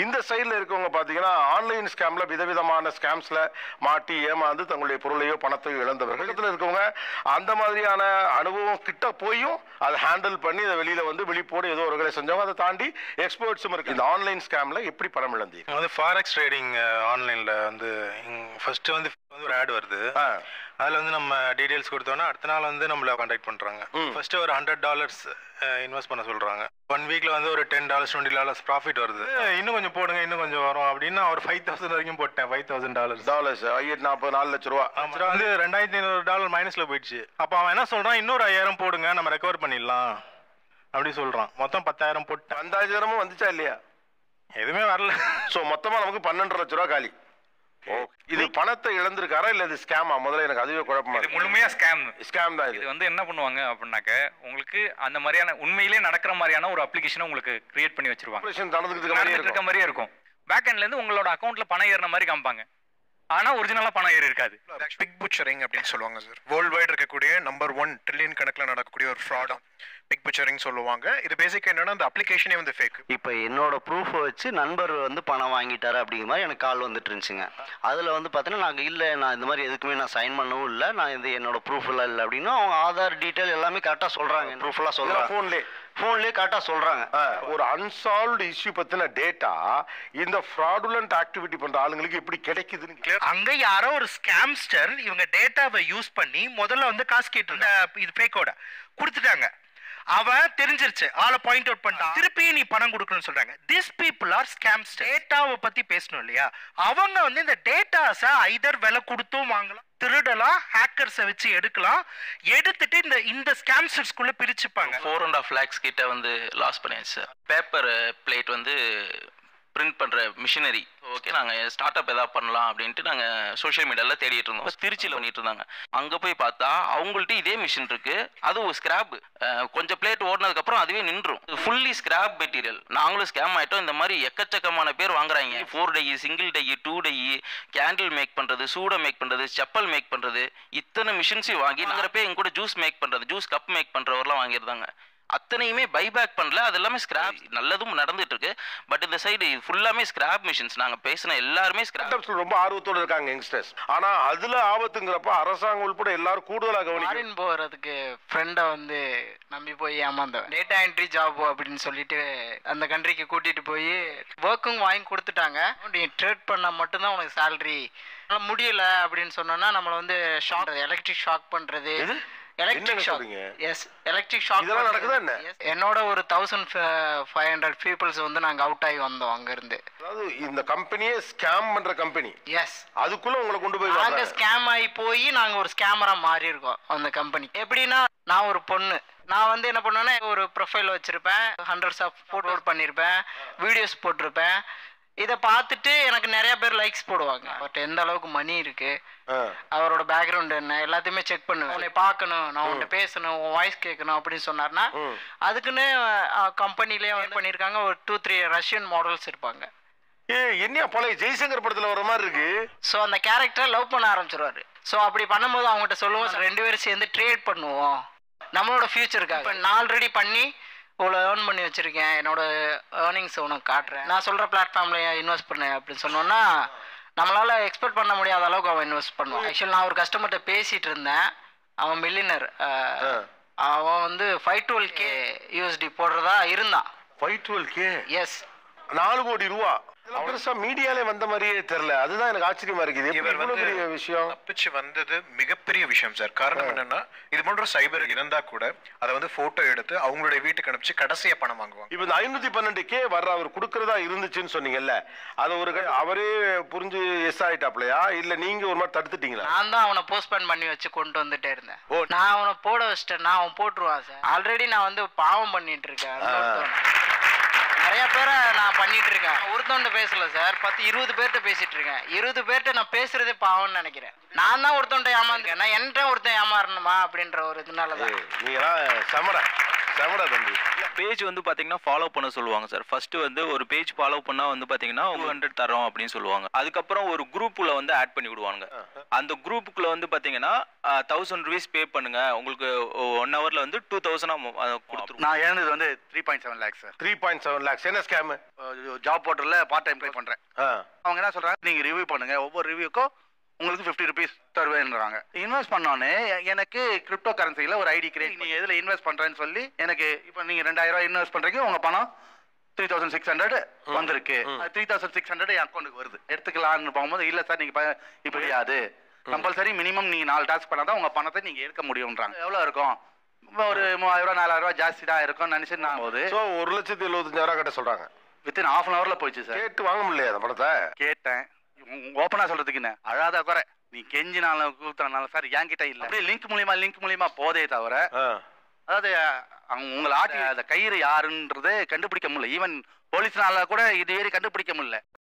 இந்த சைடில் இருக்கவங்க பார்த்தீங்கன்னா ஆன்லைன் ஸ்கேமில் விதவிதமான ஸ்கேம்ஸில் மாட்டி ஏமாந்து தங்களுடைய பொருளையோ பணத்தையோ இழந்தவர்கள். இடத்துல இருக்கவங்க அந்த மாதிரியான அனுபவம் கிட்ட போயும் அதை ஹேண்டில் பண்ணி அதை வெளியில் வந்து விழிப்போடு ஏதோ ஒரு வேலை செஞ்சவங்க. அதை தாண்டி எக்ஸ்பர்ட்ஸும் இருக்குது. இந்த ஆன்லைன் ஸ்கேமில் எப்படி பணம் இழந்தீங்க? வந்து ஃபாரெக்ஸ் ட்ரேடிங் ஆன்லைனில் வந்து ஃபர்ஸ்ட் வந்து ஒரு ஆட் வருது. அதில் வந்து நம்ம டீடைல்ஸ் கொடுத்தோன்னா அடுத்த நாள் வந்து நம்மளை கான்டாக்ட் பண்ணுறாங்க. ஃபர்ஸ்ட் ஒரு $100 இன்வெஸ்ட் பண்ண சொல்கிறாங்க. 1 வீக்கில் வந்து ஒரு $10 $20 ப்ராஃபிட் வருது. இன்னும் கொஞ்சம் போடுங்க, இன்னும் கொஞ்சம் வரும் அப்படின்னு ஒரு 5,000 வரைக்கும் போட்டேன். $5,000 4 லட்ச ரூபா. வந்து $2,500 மைனஸில் போயிடுச்சு. அப்போ அவன் என்ன சொல்கிறான், இன்னொரு 5,000 போடுங்க, நம்ம ரெக்கவர் பண்ணிடலாம் அப்படி சொல்கிறான். மொத்தம் 10,000 போட்டு 5000 வந்துச்சா இல்லையா? எதுவுமே வரல. ஸோ மொத்தமாக நமக்கு 12 லட்ச ரூபா காலி. இது பணத்தை இழந்திருக்காரா இல்ல இது ஸ்கேமா? முதல்ல எனக்கு அதுவே குழப்பமா இருக்கு. முழுமையா ஸ்கேம் தான். இது வந்து என்ன பண்ணுவாங்க அப்படின்னாக்க, உங்களுக்கு அந்த மாதிரியான உண்மையிலே நடக்கிற மாதிரியான ஒரு அப்ளிகேஷனை உங்களுக்கு கிரியேட் பண்ணி வச்சிருவாங்க. நடந்துட்டு இருக்க மாதிரியே இருக்கும். பேக் எண்ட்ல இருந்து உங்களோட அக்கௌண்ட்ல பணம் ஏறின மாதிரி காமிப்பாங்க. ஆனா ஒரிஜினலா பணம் ஏறி இருக்காது. பிக் புச்சரிங் அப்படின்னு சொல்லுவாங்க சார். வேர்ல்டு வைட் இருக்கக்கூடிய நம்பர் 1 ட்ரில்லியன் கணக்கில் நடக்கக்கூடிய ஒரு ஃப்ராடம் பிக் புச்சரிங் சொல்லுவாங்க. இது பேசிக் என்னன்னா அந்த அப்ளிகேஷனே வந்து ஃபேக். இப்போ என்னோட ப்ரூஃபை வச்சு நண்பர் வந்து பணம் வாங்கிட்டாரு அப்படிங்கிற மாதிரி எனக்கு கால் வந்துட்டு இருந்துச்சுங்க. அதில் வந்து பார்த்தீங்கன்னா நாங்கள் இல்லை, நான் இந்த மாதிரி எதுக்குமே நான் சைன் பண்ணவும் இல்லை, நான் இது என்னோட ப்ரூஃப் எல்லாம் இல்லை அப்படின்னா அவங்க ஆதார் டீட்டெயில் எல்லாமே கரெக்டாக சொல்கிறாங்க. ப்ரூஃப் எல்லாம் சொல்கிறாங்க, ஃபோன்லேயே கரெக்டாக சொல்கிறாங்க. ஒரு அன்சால்வ்டு இஷ்யூ பற்றின டேட்டா இந்த ஃப்ராடுலண்ட் ஆக்டிவிட்டி பண்ணுற ஆளுங்களுக்கு எப்படி கிடைக்குதுன்னு அங்கே யாரோ ஒரு ஸ்கேம்ஸ்டர் இவங்க டேட்டாவை யூஸ் பண்ணி முதல்ல வந்து காசு கேட்டு இது ஃபேக்கோட கொடுத்துட்டாங்க. அவன் தெரிஞ்சிருச்சு, ஆளை பாயிண்ட் அவுட் பண்ணிட்டான். திருப்பி நீ பணம் கொடுக்கணும்னு சொல்றாங்க. This people are scams. டேட்டாவை பத்தி பேசணும் இல்லையா? அவங்க வந்து இந்த டேட்டாஸை ஐதர் விலை கொடுத்தும் வாங்கலாம், திருடலாம், ஹேக்கர்ஸை வச்சு எடுக்கலாம். எடுத்துட்டு இந்த ஸ்கேம்ஸ்குள்ள பிரிச்சுப்பாங்க. 4.5 lakhs கிட்ட வந்து லாஸ் பண்ணியாச்சு சார். பேப்பர் பிளேட் வந்து பிரிண்ட் பண்ணுற மிஷினரி. ஓகே, நாங்கள் ஸ்டார்ட் அப் எதாவது பண்ணலாம் அப்படின்ட்டு நாங்கள் சோஷியல் மீடியாவில் தேடிட்டு இருந்தோம். திருச்சியில் பண்ணிட்டு இருந்தாங்க. அங்கே போய் பார்த்தா அவங்கள்ட்ட இதே மிஷின் இருக்கு, அது ஒரு ஸ்கிராப். கொஞ்சம் பிளேட் ஓடினதுக்கப்புறம் அதுவே நின்றும். Fully scrap material. நாங்களும் ஸ்கேம் ஆகிட்டோம். இந்த மாதிரி எக்கச்சக்கமான பேர் வாங்குறாங்க. 4 die, single die, 2 die, candle make பண்ணுறது, சூடை மேக் பண்ணுறது, செப்பல் மேக் பண்ணுறது, இத்தனை மிஷின்ஸையும் வாங்கி நாங்கிறப்ப எங்க கூட ஜூஸ் மேக் பண்ணுறது, ஜூஸ் கப் மேக் பண்ணுறவரெலாம் வாங்கியிருந்தாங்க. அத்தனையுமே பைபேக் பண்ணல. அது எல்லாமே ஸ்கிராப். நல்லதும் நடந்துட்டு இருக்கு. பட் இந்த சைடு ஃபுல்லாமே ஸ்கிராப் மிஷின்ஸ். நாங்க பேசின எல்லாருமே ஸ்கிராப். ரொம்ப ஆர்வத்தோட இருக்காங்க யங்ஸ்டர்ஸ். ஆனா அதுல ஆபத்துங்கிறப்ப அரசாங்கம் உள்பட எல்லாரும் கூடுதலாக கவனிக்கணும். போறதுக்கு ஃப்ரெண்டை வந்து நம்பி போய் ஏமாந்தவன். டேட்டா என்ட்ரி ஜாப் அப்படின்னு சொல்லிட்டு அந்த கண்ட்ரிக்கு கூட்டிட்டு போய் ஒர்க்கும் வாங்கி கொடுத்துட்டாங்க. நீ ட்ரேட் பண்ணா மட்டும்தான் உனக்கு சேலரி. முடியல அப்படின்னு சொன்னோம்னா நம்மளை வந்து ஷாக், எலக்ட்ரிக் ஷாக் பண்றது. Electric shock. Yes, electric shock. இதெல்லாம் நடக்குதா என்ன? என்னோட ஒரு 1500 பீப்புள்ஸ் வந்து நாங்க அவுட் ஆகி வந்தோம் அங்க இருந்து. அதாவது இந்த கம்பெனியே ஸ்கேம் பண்ற கம்பெனி. எஸ், அதுக்குள்ள உங்களை கொண்டு போய் நாங்க ஸ்கேம் ஆகி போய் நாங்க ஒரு ஸ்கேமரா மாறி இருக்கோம் அந்த கம்பெனி. எப்படின்னா, நான் ஒரு பொண்ணு, நான் வந்து என்ன பண்ணுவேன்னா ஒரு ப்ரொஃபைல் வச்சிருப்பேன், ஹண்ட்ரட்ஸ் ஆஃப் போட்டோ பண்ணியிருப்பேன், வீடியோஸ் போட்டிருப்பேன். இதை பார்த்துட்டு எனக்கு நிறைய பேர் லைக்ஸ் போடுவாங்க. பட் எந்த அளவுக்கு மணி இருக்கு, அவரோட பேக்ரவுண்ட் என்ன, எல்லாத்தையுமே செக் பண்ணுவேன். உன்னை பார்க்கணும், நான் உன்கிட்ட பேசணும், உன் வாய்ஸ் கேட்கணும் அப்படின்னு சொன்னார்னா அதுக்குன்னு கம்பெனிலேயே ஒர்க் பண்ணியிருக்காங்க. ஒரு 2-3 ரஷ்யன் மாடல்ஸ் இருப்பாங்க. என்ன பழைய ஜெய்சங்கர் படத்துல வர மாதிரி இருக்கு. ஸோ அந்த கேரக்டர் லவ் பண்ண ஆரம்பிச்சிருவாரு. ஸோ அப்படி பண்ணும்போது அவங்ககிட்ட சொல்லுவோம், 2 பேரும் சேர்ந்து ட்ரேட் பண்ணுவோம் நம்மளோட ஃபியூச்சருக்காக. இப்போ நான் ஆல்ரெடி பண்ணி இவ்வளோ ஏர்ன் பண்ணி வச்சுருக்கேன், என்னோட ஏர்னிங்ஸ் உனக்கு காட்டுறேன், நான் சொல்கிற பிளாட்ஃபார்மில் இன்வெஸ்ட் பண்ணேன் அப்படின்னு சொன்னோன்னா நம்மளால் எக்ஸ்பெக்ட் பண்ண முடியாத அளவுக்கு அவன் இன்வெஸ்ட் பண்ணுவான். ஆக்சுவலி நான் ஒரு கஸ்டமர்கிட்ட பேசிகிட்டு இருந்தேன். அவன் மில்லியனர். அவன் வந்து 512K USD போடுறதா இருந்தான். 512K? எஸ், 4 கோடி ரூபா. பெருசா மீடியாலே வந்த மாதிரியே தெரியல. அதுதான் எனக்கு ஆச்சரியமா இருக்குது. இவர் வந்து விஷயம் தப்பிச்சு வந்தது மிகப்பெரிய விஷயம் சார். காரணம் என்னன்னா, இது போன்ற சைபர் இருந்தா கூட அதை வந்து போட்டோ எடுத்து அவங்களுடைய வீட்டுக்கு அனுப்பிச்சு கடைசியா பணம் வாங்குவாங்க. இப்ப இந்த 512K வர்ற அவர் கொடுக்கறதா இருந்துச்சுன்னு சொன்னீங்கல்ல, அது ஒரு அவரே புரிஞ்சு எஸ் ஆயிட்டாப்லையா இல்ல நீங்க ஒரு மாதிரி தடுத்துட்டீங்களா? நான் தான் அவனை போஸ்ட்போன் பண்ணி வச்சு கொண்டு வந்துட்டே இருந்தேன். நான் அவனை போட வச்சிட்டேன்னா அவன் போட்டுருவான் சார். ஆல்ரெடி நான் வந்து பாவம் பண்ணிட்டு இருக்கேன். நிறைய பேரை நான் பண்ணிட்டு இருக்கேன். ஒருத்தவன்ட்ட பேசல சார், 10-20 பேர்கிட்ட பேசிட்டு இருக்கேன். 20 பேர்கிட்ட நான் பேசுறதே பாவம்னு நினைக்கிறேன். நான் தான் ஒருத்தவன்ட்ட ஏமாந்துருக்கேன். நான் என்கிட்ட ஒருத்தன் ஏமாறணுமா அப்படின்ற ஒரு இதனாலதான். நீங்களா சமர செமடா தம்பி. பேஜ் வந்து பாத்தீங்கன்னா ஃபாலோ பண்ண சொல்லுவாங்க சார். ஃபர்ஸ்ட் வந்து ஒரு பேஜ் ஃபாலோ பண்ணா வந்து பாத்தீங்கன்னா 200 தரோம் அப்படின்னு சொல்லுவாங்க. அதுக்கப்புறம் ஒரு குரூப்ல வந்து ஆட் பண்ணி விடுவாங்க. அந்த குரூப்புக்குள்ள வந்து பாத்தீங்கன்னா 1000 rupees பே பண்ணுங்க, உங்களுக்கு 1 hourல வந்து 2000 கொடுத்துருவோம். நான் ஏனது வந்து 3.7 lakhs சார். 3.7 lakhs என்ன ஸ்கேம்? ஜாப் போர்ட்டல்ல பார்ட் டைம் ட்ரை பண்றேன். அவங்க என்ன சொல்றாங்க, நீங்க ரிவ்யூ பண்ணுங்க, ஒவ்வொரு ரிவ்யூக்கும் உங்களுக்கு 50 rupees தருவேன்றாங்க. இன்வெஸ்ட் பண்ணோன்னே எனக்கு கிரிப்டோ கரன்சியில் ஒரு ஐடி கிரியேட், நீங்கள் எதில் இன்வெஸ்ட் பண்ணுறேன்னு சொல்லி எனக்கு இப்போ நீங்கள் 2000 இன்வெஸ்ட் பண்ணுறீங்க, உங்கள் பணம் 3600 வந்திருக்கு. 3600 என் அக்கௌண்ட்டுக்கு வருது, எடுத்துக்கலான்னு போகும்போது இல்லை சார் நீங்கள் இப்படியாது கம்பல்சரி மினிமம் நீங்கள் 4 டாஸ்க் பண்ணால் தான் உங்கள் பணத்தை நீங்கள் எடுக்க முடியும்ன்றாங்க. எவ்வளோ இருக்கும்? ஒரு 3000 4000 ஜாஸ்தி தான் இருக்கும் நினச்சிட்டு நான் போது. ஸோ 1,75,000 கட்ட சொல்கிறாங்க. வித்தின் ½ an hourல போயிடுச்சு சார். கேட்டு வாங்க முடியல அந்த பணத்தை. கேட்டேன், ஓப்பனா சொல்றதுக்கு என்ன அழாத குறை, நீ கெஞ்சினாலும் கூப்பிட்டாலும் சார் என்கிட்ட இல்லை. அப்படியே லிங்க் மூலியமா போதே தவிர அதாவது உங்களை ஆட்டி அந்த கயிறு யாருன்றதே கண்டுபிடிக்க முடியல. ஈவன் போலீஸ்னால கூட இது ஏறி கண்டுபிடிக்க முடியல.